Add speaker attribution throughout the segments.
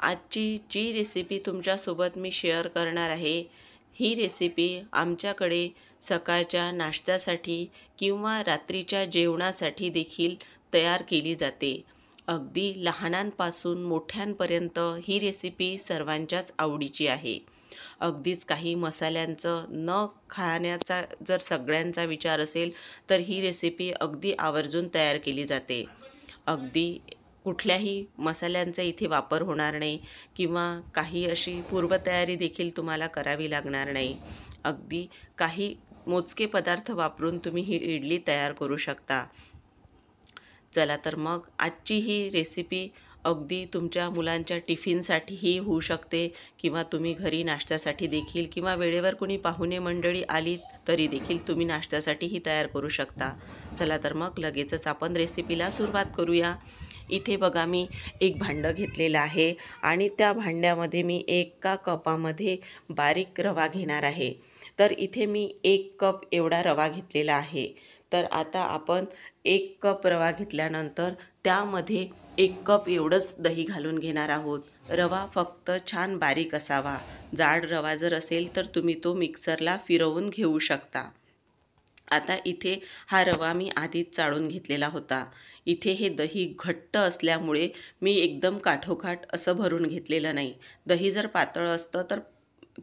Speaker 1: आजची जी रेसिपी तुमच्यासोबत मी शेअर करणार आहे, ही रेसिपी आमच्याकडे सकाळच्या नाश्त्यासाठी किंवा रात्रीच्या जेवणासाठी देखील तयार केली जाते. अगदी लहानांपासून मोठ्यांपर्यंत ही रेसिपी सर्वांच्याच आवडीची आहे. अगदीच काही मसाल्यांचं न खाण्याचा जर सगळ्यांचा विचार असेल, तर ही रेसिपी अगदी आवर्जून तयार केली जाते. अगदी कुठल्याही मसाल्यांचा इथे वापर होणार नाही किंवा काही अशी पूर्वतयारी देखील तुम्हाला करावी लागणार नाही. अगदी काही मोजके पदार्थ वापरून तुम्ही ही इडली तयार करू शकता. चला तर मग आजची ही रेसिपी अगदी तुमच्या मुलांच्या टिफिनसाठीही होऊ शकते किंवा तुम्ही घरी नाश्त्यासाठी देखील किंवा वेळेवर कोणी पाहुणे मंडळी आली तरी देखील तुम्ही नाश्त्यासाठी ही तयार करू शकता. चला तर मग लगेचच आपण रेसिपीला सुरुवात करूया. इथे बघा मी एक भांडं घेतलेलं आहे आणि त्या भांड्यामध्ये मी एका कपामध्ये बारीक रवा घेणार आहे. तर इथे मी 1 कप एवढा रवा घेतलेला आहे. तर आता आपण 1 कप रवा घेतल्यानंतर त्यामध्ये 1 कप एवढंच दही घालून घेणार आहोत. रवा फक्त छान बारीक असावा. जाड रवा जर असेल तर तुम्ही तो मिक्सरला फिरवून घेऊ शकता. आता इथे हा रवा मी आधीच चाळून घेतलेला होता. इथे हे दही घट्ट असल्यामुळे मी एकदम काठोकाठ असं भरून घेतलेलं नाही. दही जर पातळ असतं तर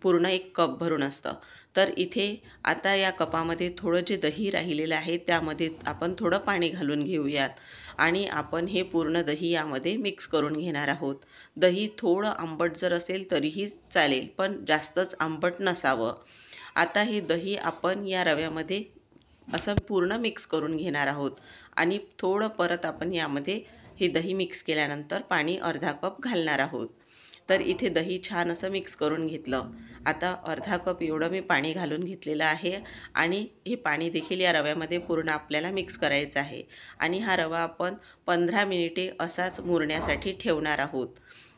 Speaker 1: पूर्ण 1 कप भरून असतं. तर इथे आता या कपामध्ये थोडं जे दही राहिलेलं आहे त्यामध्ये आपण थोडं पाणी घालून घेऊयात आणि आपण हे पूर्ण दही यामध्ये मिक्स करून घेणार आहोत. दही थोडं आंबट जर असेल तरीही चालेल, पण जास्तच आंबट नसावं. आता हे दही आपण या रव्यामध्ये असं पूर्ण मिक्स करून घेणार आहोत आणि थोडं परत आपण यामध्ये हे दही मिक्स केल्यानंतर पाणी अर्धा कप घालणार आहोत. तर इथे दही छान असं मिक्स करून घेतलं. आता अर्धा कप एवढं मी पाणी घालून घेतलेलं आहे आणि हे पाणी देखील या रव्यामध्ये पूर्ण आपल्याला मिक्स करायचं आहे आणि हा रवा आपण 15 मिनिटे असाच मुरण्यासाठी ठेवणार आहोत.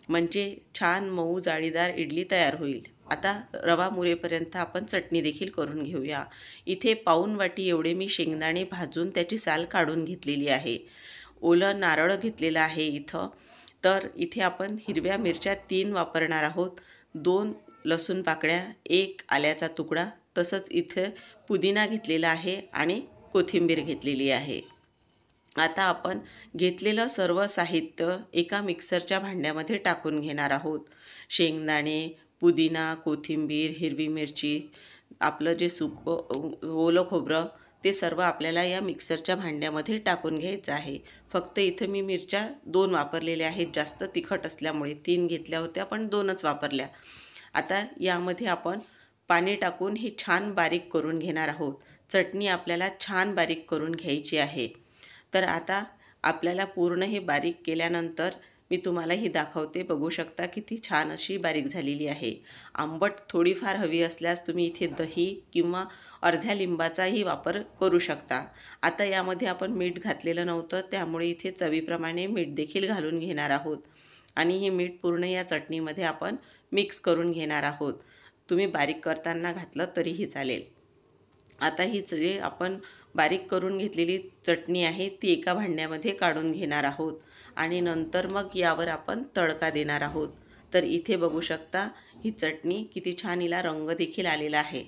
Speaker 1: म्हणजे छान मऊ जाळीदार इडली तयार होईल. आता रवा मुरेपर्यंत आपण चटणी देखील करून घेऊया. इथे पाऊण वाटी एवढे मी शेंगदाणे भाजून त्याची साल काढून घेतलेली आहे. ओलं नारळ घेतलेलं आहे इथं. तर इथे आपण हिरव्या मिरच्या 3 वापरणार आहोत. 2 लसूण पाकळ्या, 1 आल्याचा तुकडा, तसंच इथे पुदिना घेतलेला आहे आणि कोथिंबीर घेतलेली आहे. आता आपण घेतलेलं सर्व साहित्य एका मिक्सरच्या भांड्यामध्ये टाकून घेणार आहोत. शेंगदाणे, पुदिना, कोथिंबीर, हिरवी मिरची, आपलं जे ओलं खोबरं, ते सर्व आपल्याला या मिक्सरच्या भांड्यामध्ये टाकून घ्यायचं आहे. फक्त इथं मी मिरच्या 2 वापरलेल्या आहेत. जास्त तिखट असल्यामुळे 3 घेतल्या होत्या पण 2च वापरल्या. आता यामध्ये आपण पाणी टाकून हे छान बारीक करून घेणार आहोत. चटणी आपल्याला छान बारीक करून घ्यायची आहे. तर आता आपल्याला पूर्ण हे बारीक केल्यानंतर मी तुम्हालाही दाखवते. बघू शकता किती छान अशी बारीक झालेली आहे. आंबट थोडीफार हवी असल्यास तुम्ही इथे दही किंवा अर्ध्या लिंबाचाही वापर करू शकता. आता यामध्ये आपण मीठ घातलेलं नव्हतं, त्यामुळे इथे चवीप्रमाणे मीठ देखील घालून घेणार आहोत आणि हे मीठ पूर्ण या चटणीमध्ये आपण मिक्स करून घेणार आहोत. तुम्ही बारीक करताना घातलं तरीही चालेल. आता ही जे आपण बारीक करून घेतलेली चटणी आहे ती एका भांड्यामध्ये काढून घेणार आहोत आणि नंतर मग यावर आपण तडका देणार आहोत. तर इथे बघू शकता ही चटणी किती छान, हिला रंग देखील आलेला आहे.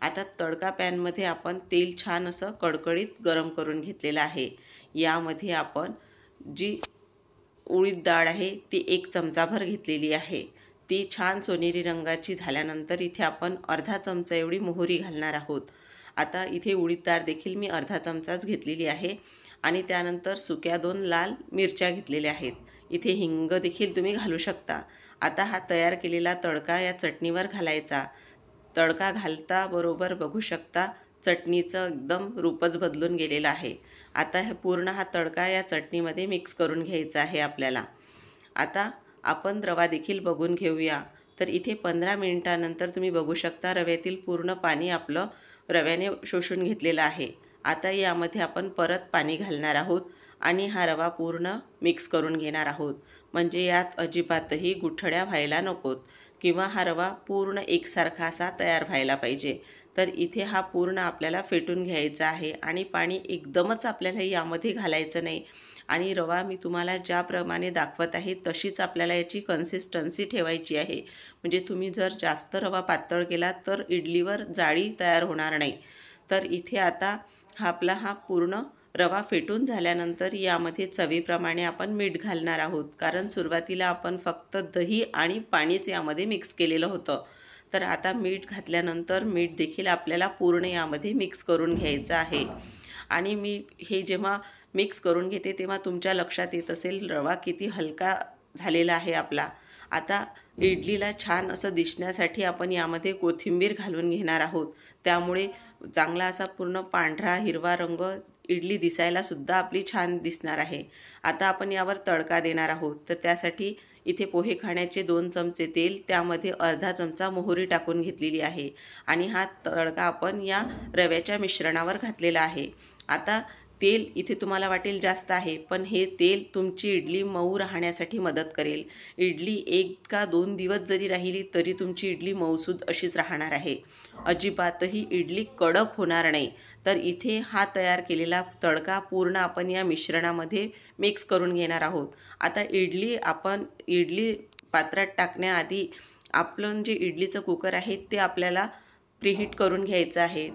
Speaker 1: आता तडका पॅनमध्ये आपण तेल छान असं कडकडीत गरम करून घेतलेलं आहे. यामध्ये आपण जी उडीद डाळ आहे ती 1 चमचाभर घेतलेली आहे. ती छान सोनेरी रंगाची झाल्यानंतर इथे आपण अर्धा चमचा एवढी मोहरी घालणार आहोत. आता इथे उडीद डाळ देखील मी अर्धा चमचाच घेतलेली आहे आणि त्यानंतर सुक्या 2 लाल मिरच्या घेतलेल्या आहेत. इथे हिंग देखील तुम्ही घालू शकता. आता हा तयार केलेला तडका या चटणीवर घालायचा. तडका घालता बरोबर बघू शकता चटणीचं एकदम रूपच बदलून गेलेलं आहे. आता हे पूर्ण हा तडका या चटणीमध्ये मिक्स करून घ्यायचा आहे आपल्याला. आता आपण रवा देखील बघून घेऊया. तर इथे 15 मिनिटानंतर तुम्ही बघू शकता रव्यातील पूर्ण पाणी आपलं रव्याने शोषून घेतलेलं आहे. आता यामध्ये आपण परत पाणी घालणार आहोत आणि हा रवा पूर्ण मिक्स करून घेणार आहोत. म्हणजे यात अजिबातही गुठळ्या व्हायला नकोत किंवा हा रवा पूर्ण एकसारखा असा तयार व्हायला पाहिजे. तर इथे हा पूर्ण आपल्याला फेटून घ्यायचा आहे आणि पाणी एकदमच आपल्याला यामध्ये घालायचं नाही. आणि रवा मी तुम्हाला ज्याप्रमाणे दाखवत आहे तशीच आपल्याला याची कन्सिस्टन्सी ठेवायची आहे. म्हणजे तुम्ही जर जास्त रवा पातळ केला तर इडलीवर जाळी तयार होणार नाही. तर इथे आता हा पूर्ण रवा फेटून झाल्यानंतर यामध्ये चवीप्रमाणे आपण मीठ घालणार आहोत. कारण सुरुवातीला आपण फक्त दही आणि पाणीच यामध्ये मिक्स केलेलं होतं. तर आता मीठ घातल्यानंतर मीठ देखील आपल्याला पूर्ण यामध्ये मिक्स करून घ्यायचं आहे. आणि मी हे जेव्हा मिक्स करून घेते तेव्हा तुमच्या लक्षात येत असेल रवा किती हलका झालेला आहे आपला. आता इडलीला छान असं दिसण्यासाठी आपण यामध्ये कोथिंबीर घालून घेणार आहोत. त्यामुळे चांगला असा पूर्ण पांढरा हिरवा रंग इडली दिसायला सुद्धा आपली छान दिसणार आहे. आता आपण यावर तडका देणार आहोत. तर त्यासाठी इथे पोहे खाण्याचे 2 चमचे तेल, त्यामध्ये अर्धा चमचा मोहरी टाकून घेतलेली आहे आणि हा तडका आपण या रव्याच्या मिश्रणावर घातलेला आहे. आता तेल इथे तुम्हाला वाटेल जास्त आहे, पण हे तेल तुमची इडली मऊ राहण्यासाठी मदत करेल. इडली 1 का 2 दिवस जरी राहिली तरी तुमची इडली मऊसूद अशीच राहणार आहे. अजिबातही इडली कडक होणार नाही. तर इथे हा तयार केलेला तडका पूर्ण आपण या मिश्रणामध्ये मिक्स करून घेणार आहोत. आता इडली पात्रात टाकण्याआधी आपलं जे इडलीचं कुकर आहे ते आपल्याला प्रीहीट करून घ्यायचं आहे.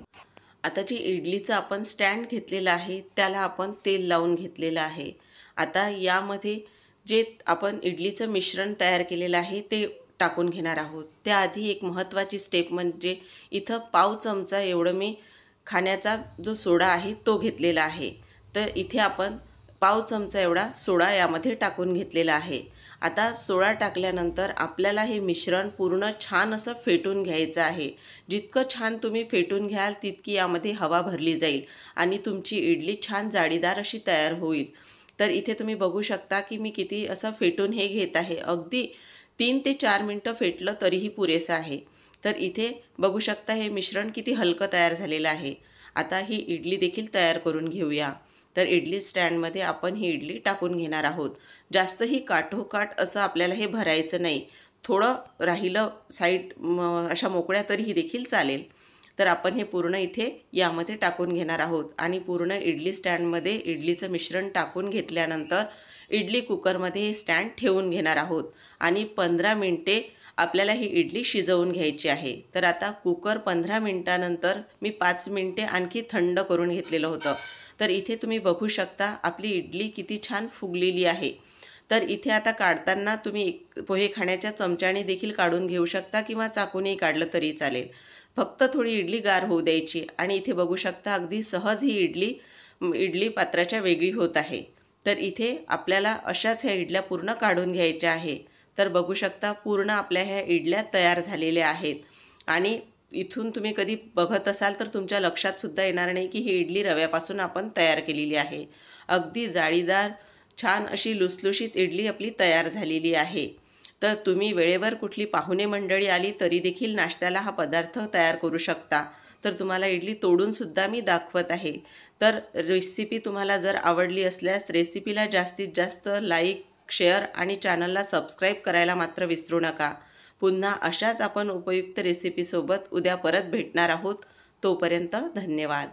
Speaker 1: आता जी इडलीचं आपण स्टँड घेतलेलं आहे त्याला आपण तेल लावून घेतलेलं आहे. आता यामध्ये जे आपण इडलीचं मिश्रण तयार केलेलं आहे ते टाकून घेणार आहोत. त्याआधी एक महत्त्वाची स्टेप म्हणजे इथं पाव चमचा एवढं मी खाण्याचा जो सोडा आहे तो घेतलेला आहे. तर इथे आपण पाव चमचा एवढा सोडा यामध्ये टाकून घेतलेला आहे. आता सोडा टाकल्यानंतर आपल्याला हे मिश्रण पूर्ण छान असं फेटून घ्यायचं आहे. जितकं छान तुम्ही फेटून घ्याल तितकी यामध्ये हवा भरली जाईल आणि तुमची इडली छान जाळीदार अशी तयार होईल. तर इथे तुम्ही बघू शकता की मी किती असं फेटून हे घेत आहे. अगदी 3 ते 4 मिनटं फेटलं तरीही पुरेसं आहे. तर इथे बघू शकता हे मिश्रण किती हलकं तयार झालेलं आहे. आता ही इडली देखील तयार करून घेऊया. तर इडली स्टँडमध्ये आपण ही इडली टाकून घेणार आहोत. जास्तही काठोकाठ असं आपल्याला हे भरायचं नाही. थोडं राहिलं साईड अशा मोकळ्या तरीही देखील चालेल. तर आपण हे पूर्ण इथे यामध्ये टाकून घेणार आहोत आणि पूर्ण इडली स्टँडमध्ये इडलीचं मिश्रण टाकून घेतल्यानंतर इडली कुकरमध्ये हे स्टँड ठेवून घेणार आहोत आणि 15 मिनिटे आपल्याला ही इडली शिजवून घ्यायची आहे. तर आता कुकर 15 मिनिटानंतर मी 5 मिनिटे आणखी थंड करून घेतलेलं होतं. तर इथे तुम्ही बघू शकता आपली इडली किती छान फुगलेली आहे. तर इथे आता काढताना तुम्ही पोहे खाण्याच्या चमच्याने देखील काढून घेऊ शकता किंवा चाकूनही काढलं तरी चालेल. फक्त थोडी इडली गार होऊ द्यायची आणि इथे बघू शकता अगदी सहज ही इडली पात्राच्या वेगळी होत आहे. तर इथे आपल्याला अशाच ह्या इडल्या पूर्ण काढून घ्यायच्या आहे. तर बघू शकता पूर्ण आपल्या ह्या इडल्या तयार झालेल्या आहेत आणि इथून तुम्ही कधी बघत असाल तर तुमच्या लक्षात सुद्धा येणार नाही की ही इडली रव्यापासून आपण तयार केलेली आहे. अगदी जाळीदार छान अशी लुसलुशीत इडली आपली तयार झालेली आहे. तर तुम्ही वेळेवर कुठली पाहुणे मंडळी आली तरी देखील नाश्त्याला हा पदार्थ तयार करू शकता. तर तुम्हाला इडली तोडून सुद्धा मी दाखवत आहे. तर रेसिपी तुम्हाला जर आवडली असल्यास रेसिपीला जास्तीत जास्त लाईक, शेअर आणि चॅनलला सबस्क्राईब करायला मात्र विसरू नका. पुन्हा अशाच आपण उपयुक्त रेसिपीसोबत उद्या परत भेटणार आहोत. तोपर्यंत धन्यवाद.